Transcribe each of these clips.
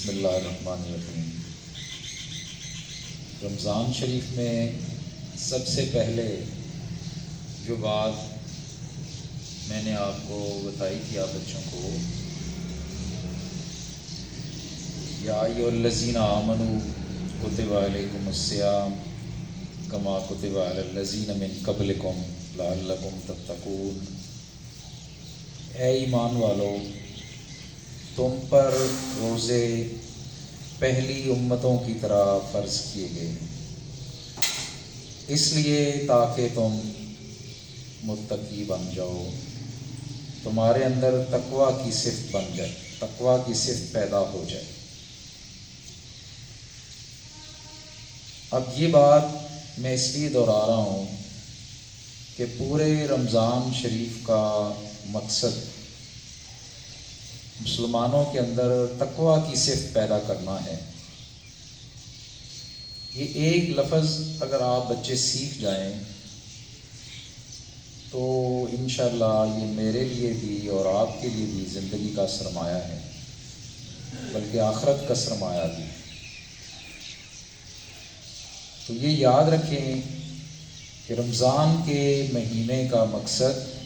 بسم اللہ الرحمن الرحیم۔ رمضان شریف میں سب سے پہلے جو بات میں نے آپ کو بتائی تھی آپ بچوں کو، یا ایھا الذین آمنوا کتب علیکم الصیام کما کتب علی الذین من قبلکم لعلکم تتقون، اے ایمان والو تم پر روزے پہلی امتوں کی طرح فرض کیے گئے، اس لیے تاکہ تم متقی بن جاؤ، تمہارے اندر تقویٰ کی صفت بن جائے، تقویٰ کی صفت پیدا ہو جائے۔ اب یہ بات میں اس لیے دہرا رہا ہوں کہ پورے رمضان شریف کا مقصد مسلمانوں کے اندر تقویٰ کی صفت پیدا کرنا ہے۔ یہ ایک لفظ اگر آپ بچے سیکھ جائیں تو انشاءاللہ یہ میرے لیے بھی اور آپ کے لیے بھی زندگی کا سرمایہ ہے، بلکہ آخرت کا سرمایہ بھی۔ تو یہ یاد رکھیں کہ رمضان کے مہینے کا مقصد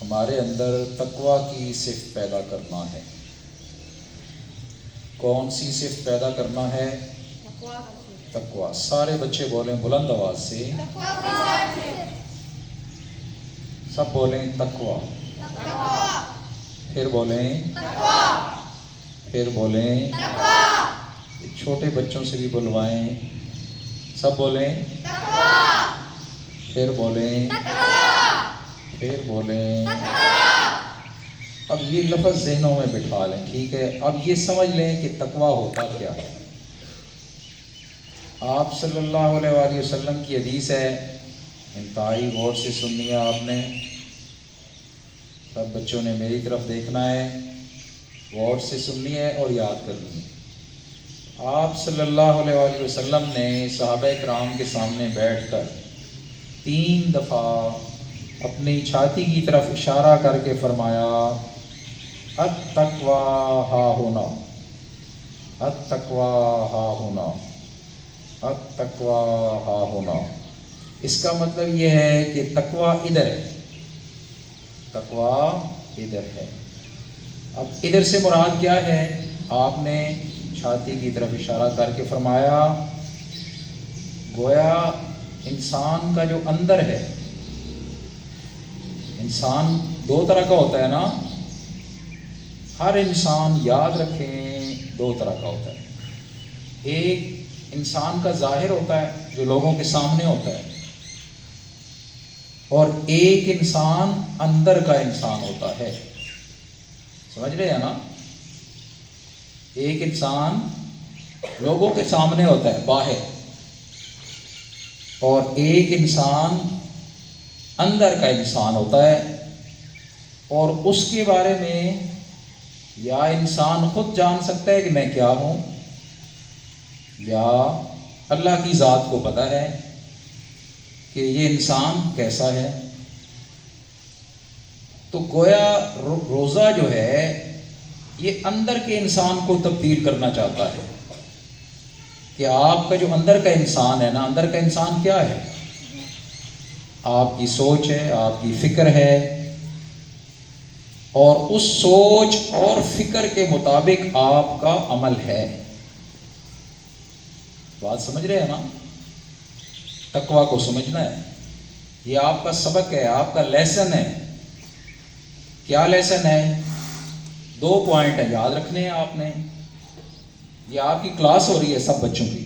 ہمارے اندر تقویٰ کی صفت پیدا کرنا ہے۔ کون سی صفت پیدا کرنا ہے؟ تقویٰ۔ سارے بچے بولیں بلند آواز سے، سب بولیں تقویٰ، پھر بولیں، پھر بولیں، چھوٹے بچوں سے بھی بلوائیں، سب بولیں، پھر بولیں، پھر بولیں۔ اب یہ لفظ ذہنوں میں بٹھا لیں، ٹھیک ہے؟ اب یہ سمجھ لیں کہ تقویٰ ہوتا کیا ہے۔ آپ صلی اللہ علیہ وآلہ وسلم کی حدیث ہے، انتہائی غور سے سننی ہے آپ نے، سب بچوں نے میری طرف دیکھنا ہے، غور سے سننی ہے اور یاد کرنی ہے۔ آپ صلی اللہ علیہ وآلہ وسلم نے صحابہ کرام کے سامنے بیٹھ کر 3 دفعہ اپنی چھاتی کی طرف اشارہ کر کے فرمایا، التقویٰ ہا ہونا، التقویٰ ہا ہونا، التقویٰ ہا ہونا۔ اس کا مطلب یہ ہے کہ تقویٰ ادھر ہے، تقویٰ ادھر ہے۔ اب ادھر سے مراد کیا ہے؟ آپ نے چھاتی کی طرف اشارہ کر کے فرمایا، گویا انسان کا جو اندر ہے، انسان 2 طرح کا ہوتا ہے نا، ہر انسان یاد رکھیں 2 طرح کا ہوتا ہے۔ ایک انسان کا ظاہر ہوتا ہے جو لوگوں کے سامنے ہوتا ہے، اور ایک انسان اندر کا انسان ہوتا ہے، سمجھ رہے ہیں نا؟ ایک انسان لوگوں کے سامنے ہوتا ہے باہر، اور ایک انسان اندر کا انسان ہوتا ہے، اور اس کے بارے میں یا انسان خود جان سکتا ہے کہ میں کیا ہوں، یا اللہ کی ذات کو پتہ ہے کہ یہ انسان کیسا ہے۔ تو گویا روزہ جو ہے یہ اندر کے انسان کو تبدیل کرنا چاہتا ہے، کہ آپ کا جو اندر کا انسان ہے نا، اندر کا انسان کیا ہے؟ آپ کی سوچ ہے، آپ کی فکر ہے، اور اس سوچ اور فکر کے مطابق آپ کا عمل ہے۔ بات سمجھ رہے ہیں نا؟ تقویٰ کو سمجھنا ہے، یہ آپ کا سبق ہے، آپ کا لیسن ہے۔ کیا لیسن ہے؟ 2 پوائنٹ ہیں، یاد رکھنے ہیں آپ نے۔ یہ آپ کی کلاس ہو رہی ہے سب بچوں کی۔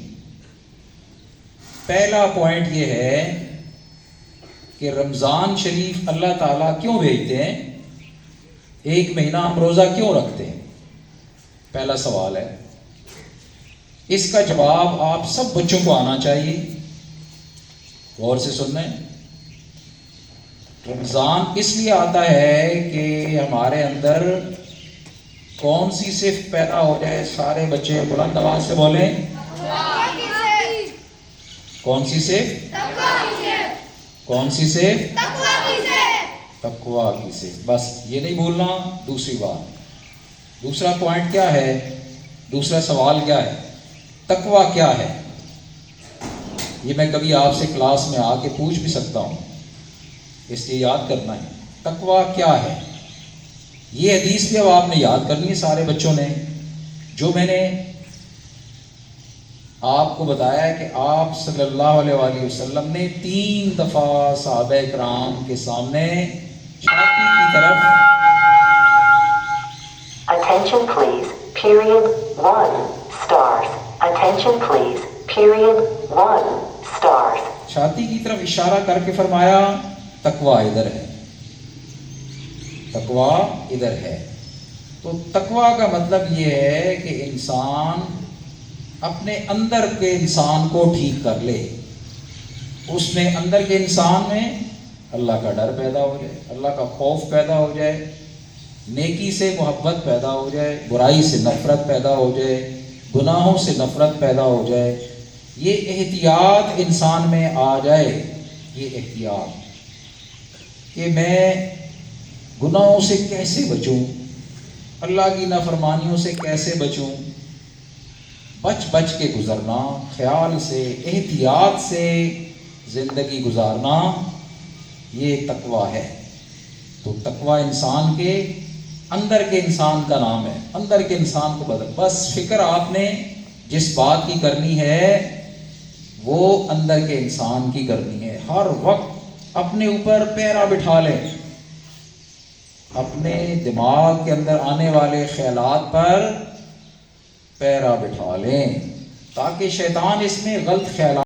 پہلا پوائنٹ یہ ہے کہ رمضان شریف اللہ تعالیٰ کیوں بھیجتے ہیں؟ 1 مہینہ ہم روزہ کیوں رکھتے ہیں؟ پہلا سوال ہے، اس کا جواب آپ سب بچوں کو آنا چاہیے، غور سے سننا ہے۔ رمضان اس لیے آتا ہے کہ ہمارے اندر کون سی صفت پیدا ہو جائے؟ سارے بچے بلند آواز سے بولیں، کون سی صفت؟ کون سی صفت؟ تقویٰ کی صفت۔ بس یہ نہیں بھولنا۔ دوسری بات، دوسرا پوائنٹ کیا ہے دوسرا سوال کیا ہے؟ تقویٰ کیا ہے؟ یہ میں کبھی آپ سے کلاس میں آ کے پوچھ بھی سکتا ہوں، اس لیے یاد کرنا ہے تقویٰ کیا ہے۔ یہ حدیث بھی اب آپ نے یاد کرنی ہے سارے بچوں نے، جو میں نے آپ کو بتایا ہے کہ آپ صلی اللہ علیہ وآلہ وسلم نے 3 دفعہ صحابہ کرام کے سامنے چھاتی کی طرف Attention please, period 1 stars. Attention please, period 1 stars. چھاتی کی طرف اشارہ کر کے فرمایا تقویٰ ادھر ہے، تقویٰ ادھر ہے۔ تو تقویٰ کا مطلب یہ ہے کہ انسان اپنے اندر کے انسان کو ٹھیک کر لے، اس میں اندر کے انسان میں اللہ کا ڈر پیدا ہو جائے، اللہ کا خوف پیدا ہو جائے، نیکی سے محبت پیدا ہو جائے، برائی سے نفرت پیدا ہو جائے، گناہوں سے نفرت پیدا ہو جائے، یہ احتیاط انسان میں آ جائے، یہ احتیاط کہ میں گناہوں سے کیسے بچوں، اللہ کی نافرمانیوں سے کیسے بچوں، بچ بچ کے گزرنا، خیال سے احتیاط سے زندگی گزارنا، یہ تقویٰ ہے۔ تو تقویٰ انسان کے اندر کے انسان کا نام ہے، اندر کے انسان کو بدل، بس فکر آپ نے جس بات کی کرنی ہے وہ اندر کے انسان کی کرنی ہے۔ ہر وقت اپنے اوپر پیرا بٹھا لیں، اپنے دماغ کے اندر آنے والے خیالات پر پیرا بٹھا لیں تاکہ شیطان اس میں غلط خیالات